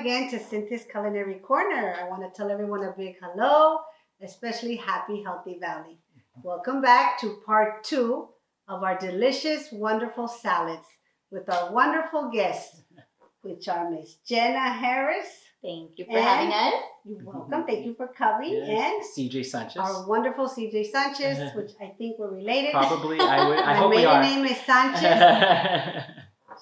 again to Cynthia's Culinary Corner. I want to tell everyone a big hello, especially Happy Healthy Valley. Welcome back to part 2 of our delicious, wonderful salads with our wonderful guests, which are Miss Jena Harris. Thank you for having us. You're welcome. Thank you for coming. Yes. And CJ Sanchez. Our wonderful CJ Sanchez, which I think we're related. Probably. I hope we are. My maiden name is Sanchez.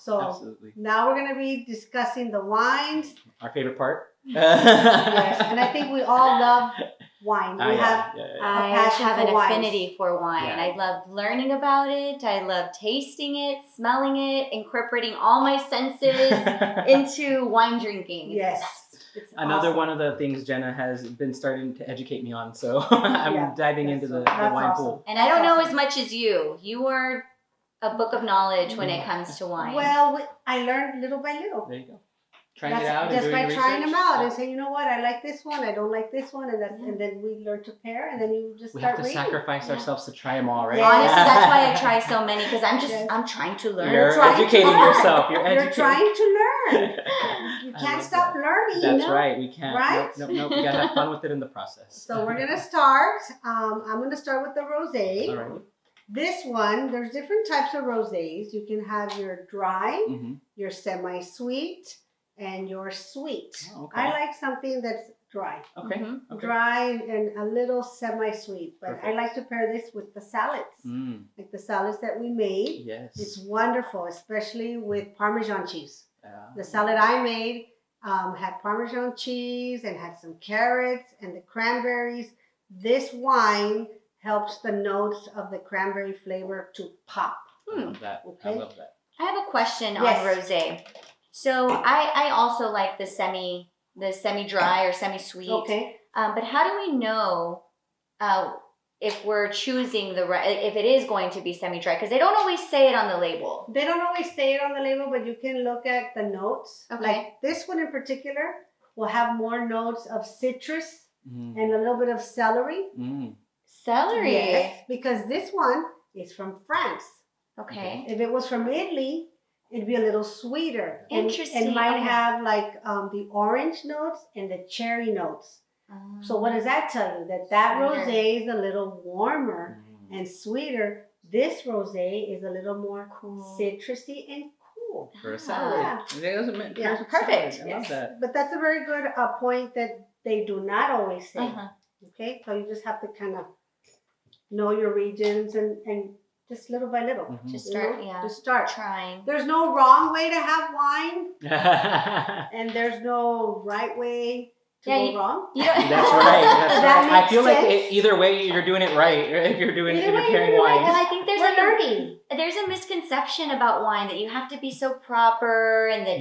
So absolutely. Now we're going to be discussing the wines. Our favorite part. Yes, and I think we all love wine. We I have an affinity for wine. Yeah. I love learning about it. I love tasting it, smelling it, incorporating all my senses into wine drinking. Yes. Another awesome. one of the things Jena has been starting to educate me on. So I'm diving into the wine pool. And I don't know as much as you. You are a book of knowledge when it comes to wine. Well, I learned little by little. There you go. Trying it out just and by doing trying research. them out and saying, you know what, I like this one, I don't like this one, and then we learn to pair, and then you just we start have to reading. sacrifice ourselves to try them all, right? Yeah. Honestly, that's why I try so many, because I'm trying to learn. You're educating yourself. You're trying to learn. You can't stop learning. That's right. We can't. Right? Nope. We gotta have fun with it in the process. So we're gonna start. I'm gonna start with the rosé. All right. This one, there's different types of rosés. You can have your dry, your semi-sweet, and your sweet. Oh, okay. I like something that's dry. Okay. Okay. Dry and a little semi-sweet. But Perfect. I like to pair this with the salads. Like the salads that we made. Yes. It's wonderful, especially with Parmesan cheese. Yeah. The salad I made had Parmesan cheese and had some carrots and the cranberries. This wine helps the notes of the cranberry flavor to pop. I love that. Okay. I love that. I have a question Yes. on rosé. So I also like the semi-dry or semi-sweet. Okay. But how do we know if we're choosing the right, if it is going to be semi-dry? Because they don't always say it on the label. They don't always say it on the label, but you can look at the notes. Okay. Like this one in particular will have more notes of citrus and a little bit of celery. Celery. Yes, because this one is from France. Okay. If it was from Italy, it'd be a little sweeter. Interesting. And might Okay. have like the orange notes and the cherry notes. So what does that tell you? That Sweeter. rosé is a little warmer and sweeter. This rosé is a little more citrusy and cool. For a salad. Yeah. Perfect. I love that. But that's a very good point that they do not always say. Okay, so you just have to kind of know your regions and just little by little. Just you know? start, Just start. trying. There's no wrong way to have wine, and there's no right way to go wrong. You don't, That's right. That's That right. I makes feel like sense. either way you're doing it right. If you're pairing wines. And I think We're there's a misconception about wine that you have to be so proper and that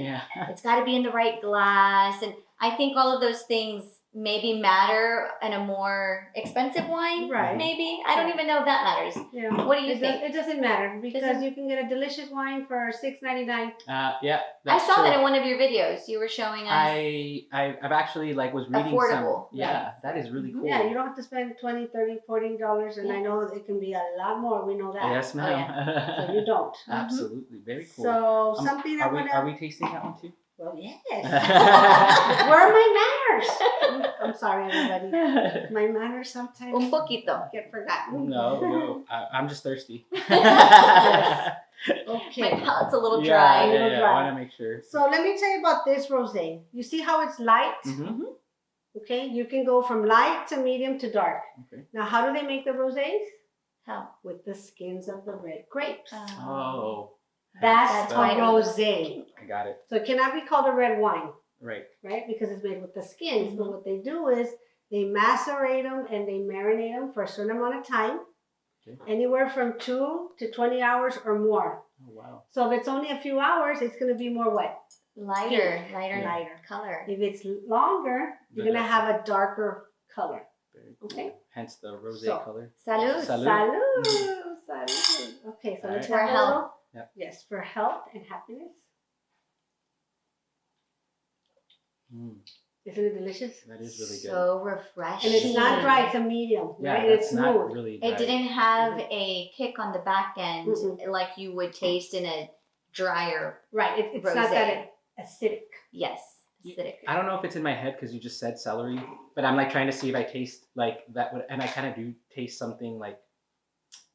it's got to be in the right glass. And I think all of those things maybe matter in a more expensitive wine. Right. Maybe. I don't even know if that matters. Yeah. What do you think? It doesn't matter because you can get a delicious wine for $6.99. Yeah. I saw that in one of your videos. You were showing us. I've actually was reading affordable. some. Yeah, that is really cool. Yeah, you don't have to spend $20, $30, $40, and I know it can be a lot more. We know that. Yes, ma'am. So you don't. Absolutely, very cool. So something are we tasting that one too? Well, yes. Where are my manners? I'm sorry, everybody. My manners sometimes Un poquito. get forgotten. No. I'm just thirsty. Yes. Okay. My palate's a little dry. Yeah, I want to make sure. So let me tell you about this rosé. You see how it's light? Okay, you can go from light to medium to dark. Okay. Now, how do they make the rosés? How? With the skins of the red grapes. Oh. That's a why. rosé. I got it. So it cannot be called a red wine, Right. right? Because it's made with the skins. But what they do is they macerate them and they marinate them for a certain amount of time. Okay. Anywhere from 2 to 20 hours or more. Oh, wow. So if it's only a few hours, it's going to be more wet. Lighter color. If it's longer, you're going to have a darker color. Very cool. Okay. Hence the rosé color. Salud. Salud. Salud. Okay, so let's For have a health. little. Yep. Yes, for health and happiness. Isn't it delicious? That is really good. So refreshing. And it's not dry, it's a medium, Yeah, right? And it's it's not smooth. really dry. It didn't have a kick on the back end like you would taste in a drier. Right, it's Rosé. not that acidic. Yes. acidic. I don't know if it's in my head because you just said celery, but I'm like trying to see if I taste like that would, and I kind of do taste something like,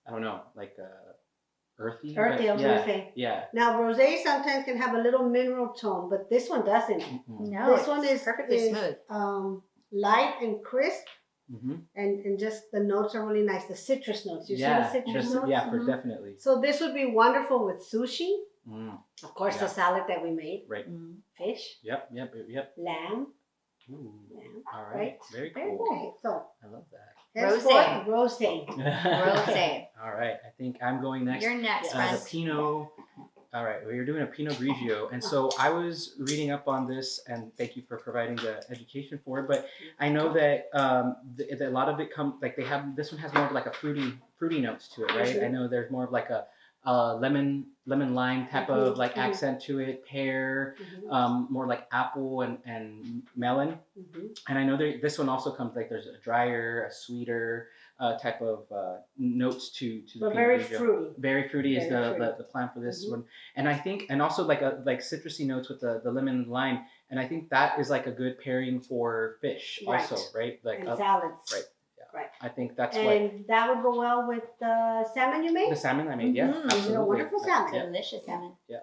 I don't know, like earthy. Earthy, I was gonna say. Yeah. Now, rosé sometimes can have a little mineral tone, but this one doesn't. No, This one is perfectly smooth. Light and crisp, Mm-hmm. and just the notes are really nice. The citrus notes. You see the citrus notes? Yeah, for definitely. So this would be wonderful with sushi. Mm. Of course, the salad that we made. Right. Fish. Yep. Lamb. Ooh. Lamb. All right. Very cool. Okay, so I love that. rosé. Rosé. All right. I think I'm going next. You're next, The friend. Pinot. All right, we're doing a Pinot Grigio, and so I was reading up on this, and thank you for providing the education for it. But I know that a lot of it comes like they have. This one has more of like a fruity notes to it, right? I know there's more of like a lemon lime type of like accent to it, pear, more like apple and melon. And I know this one also comes like there's a drier, a sweeter type of notes to the But Pinot very Grigio. fruity. Very fruity is Very the plan for this one, and I think, and also like citrusy notes with the lemon and lime, and I think that is like a good pairing for fish also, right? Like and salads. right. Right. I think that's and that would go well with the salmon you made? the salmon I made, yeah. Absolutely. A wonderful salmon. Delicious salmon. Yeah.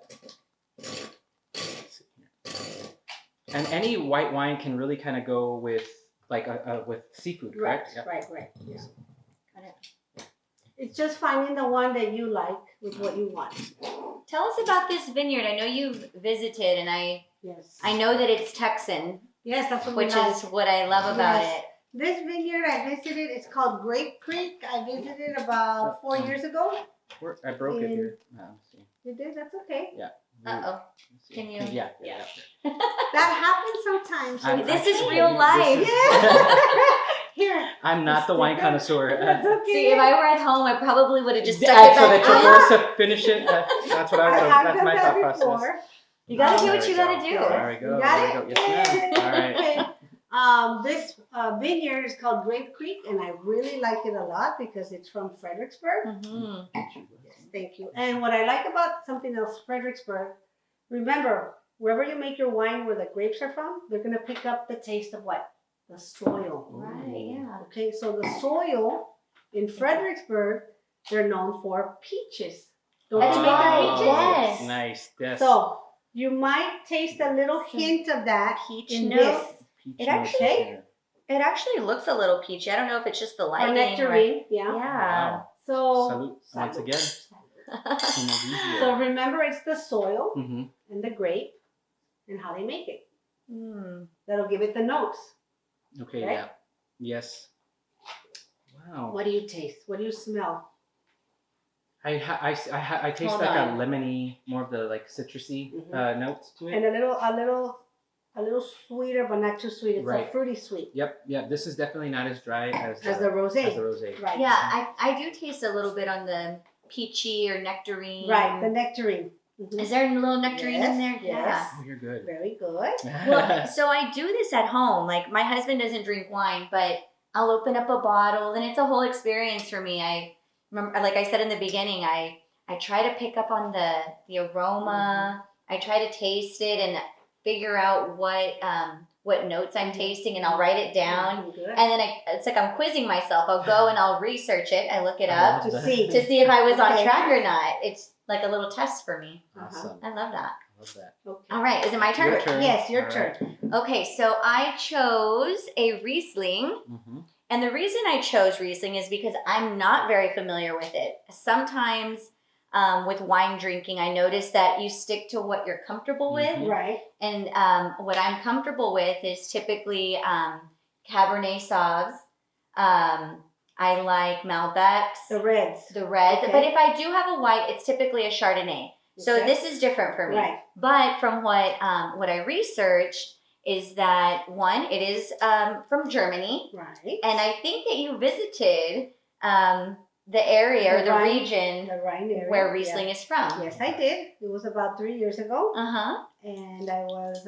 And any white wine can really kind of go with like with seafood, correct? Right. Yeah. It's just finding the one that you like with what you want. Tell us about this vineyard. I know you've visited, and I know that it's Texan. Yes, that's what which is what I love about it. This vineyard I visited, it's called Grape Creek. I visited about 4 years ago. I broke it here. You did? That's okay. Yeah. Can you? Yeah. That happens sometimes. This is real life. Here. I'm not the wine connoisseur. That's okay. See, if I were at home, I probably would have just stuck so it back that you're to finish it. That's what I would have. That's my thought process. Before. You gotta do what you gotta do. There we go. You got it? Yes, ma'am. All right. Okay. This vineyard is called Grape Creek, and I really like it a lot because it's from Fredericksburg. Yes, thank you. And what I like about something else, Fredericksburg, remember, wherever you make your wine where the grapes are from, they're going to pick up the taste of what? The soil. Right, yeah. Okay, so the soil in Fredericksburg, they're known for peaches. Don't you make the peaches? Yes. Nice. Yes. So you might taste a little hint of that peach in note. this. It actually looks a little peachy. I don't know if it's just the lighting. Or nectarine, yeah. Wow. So Salute. Once again. So remember, it's the soil Mm-hmm. and the grape and how they make it. Mm. That'll give it the notes. Okay. Right? Yeah. Yes. Wow. What do you taste? What do you smell? I taste Hold like on. a lemony, more of the like citrusy notes to it. And a little sweeter, but not too sweet. It's a fruity sweet. Yep. Yeah. This is definitely not as dry as the rosé. As the rosé. Right. Yeah, I do taste a little bit on the peachy or nectarine. Right, the nectarine. Mm-hmm. Is there a little nectarine in there? Yes. Oh, you're good. Very good. Well, so I do this at home. Like, my husband doesn't drink wine, but I'll open up a bottle, and it's a whole experience for me. I remember, like I said in the beginning, I try to pick up on the aroma. I try to taste it and figure out what notes I'm tasting, and I'll write it down. Good. And then it's like I'm quizzing myself. I'll go and I'll research it. I look it up To see if I was on track or not. It's like a little test for me. Awesome. I love that. I love that. Okay. All right, is it my turn? Your turn. Yes, your All turn. right. Okay, so I chose a Riesling. Mm-hmm. And the reason I chose Riesling is because I'm not very familiar with it. Sometimes with wine drinking, I notice that you stick to what you're comfortable with. Right. And what I'm comfortable with is typically Cabernet Sauves. I like Malbecs. The reds. Okay. But if I do have a white, it's typically a Chardonnay. So Okay. this is different for me. Right. But from what I researched is that, one, it is from Germany. Right. And I think that you visited the area or the Rhine- region the Rhine area, where Riesling is from. Yes, I did. It was about 3 years ago. Uh-huh. And I was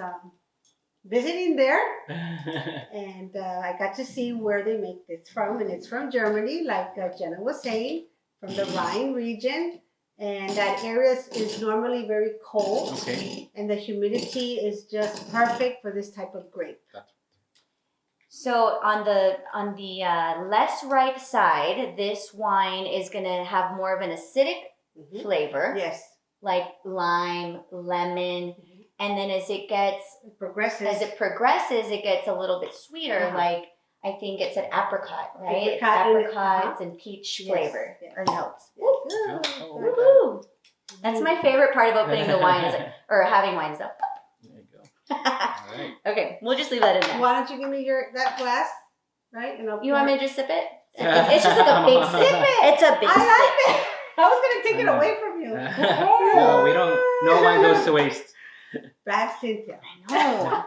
visiting there. And I got to see where they make this from. And it's from Germany, like Jenna was saying, from the Rhine region. And that area is normally very cold. Okay. And the humidity is just perfect for this type of grape. So on the less ripe side, this wine is gonna have more of an acidic flavor, Yes. like lime, lemon, and then as it progresses, it gets a little bit sweeter. Like I think it's an apricot, right? Apricots and peach flavor or notes. Woo-hoo. That's my favorite part of opening the wine or having wines though. There you go. All right. Okay, we'll just leave that in there. Why don't you give me that glass, right? And You want me to just sip it? It's just like a big sip. It's a big sip. it. I was gonna take it away from you. No, we don't. No wine goes to waste. Bad Cynthia. I know.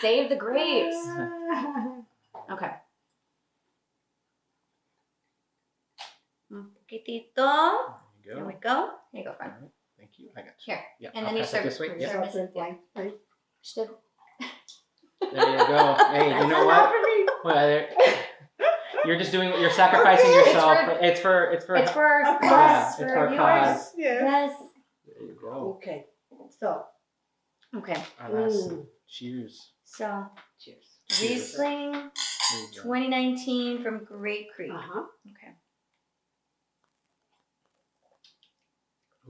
Save the grapes. Okay. Un poquitito. There There you we go. go. Here you go, friend. All right. Thank you. I got you. Here. Yeah. And I'll then you pass it serve this way. it. Yep. Serve it. Wine, right? Still. There you go. Hey, you know what? Well, you're just doing. You're sacrificing Okay. yourself. It's for. It's for Okay. us. It's For for viewers. cause. Yes. Yes. There you go. Okay. So. Okay. Our last. Cheers. So Cheers. Riesling There you go. 2019 from Great Creek. Okay.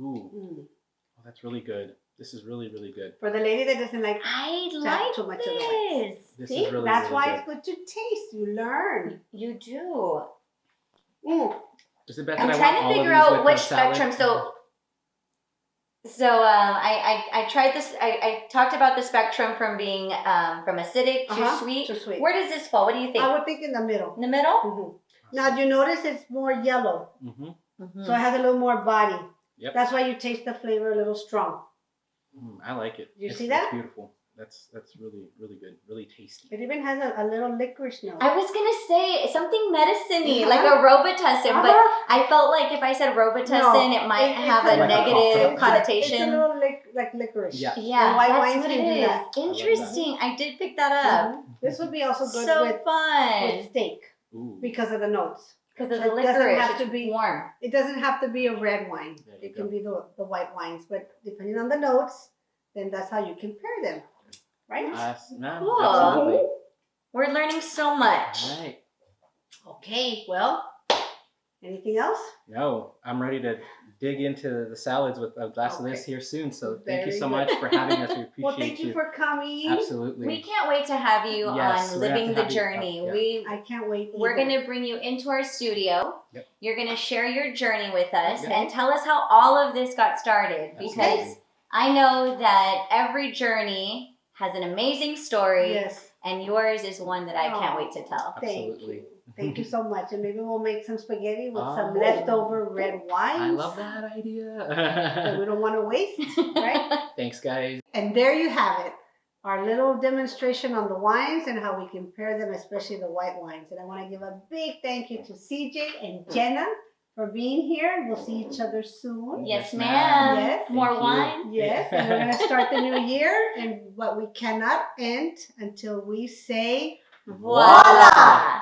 Ooh. Oh, that's really good. This is really, really good. For the lady that doesn't like I to like have too much of the wine. this. This See, is really, that's really why good. it's good to taste. You learn. You do. Is it better I'm that I trying want to all figure of these out with which a salad? spectrum. I tried this. I talked about the spectrum from being from acidic to sweet. To sweet. Where does this fall? What do you think? I would think in the middle. In the middle? Mm-hmm. Now, do you notice it's more yellow? Mm-hmm. So it has a little more body. Yep. That's why you taste the flavor a little strong. I like it. You see that? It's beautiful. That's really, really good. Really tasty. It even has a little licorice note. I was gonna say something medicine-y, Uh-huh. like a Robitussin, but I felt like if I said Robitussin, it might have a like a negative cough. connotation. It's a little like licorice. Yeah. Yeah, And white that's wines what can it do is. that. Interesting. I did pick that up. Mhm. This would be also good So with fun steak Ooh. because of the notes. because of It the doesn't licorice. have to It's be- warm. It doesn't have to be a red wine. There you It can go. be the white wines, but depending on the notes, then that's how you compare them, right? No, Cool. absolutely. We're learning so much. All right. Okay, well, anything else? No, I'm ready to dig into the salads with a glass of this Okay. here soon. So thank you Very so good. much for having us. We appreciate Well, thank you for coming. Absolutely. We can't wait to have you Yes, on we're gonna Living have the to have you Journey. up, I can't wait. We're either. going to bring you into our studio. Yep. You're going to share your journey with us Yep. and tell us how all of this got started. Because Absolutely. I know that every journey has an amazing story, Yes. and yours is one that I can't wait to tell. Thank Absolutely. you. Thank you so much. And maybe we'll make some spaghetti with some Oh. leftover red wines. I love that That idea. we don't want to waste, right? Thanks, guys. And there you have it. Our little demonstration on the wines and how we compare them, especially the white wines. And I want to give a big thank you to CJ and Jena for being here. We'll see each other soon. Yes, Yes, ma'am. ma'am. Yes. More Thank you. wine? Yes, and we're going to start the new year, and what we cannot end until we say Voila!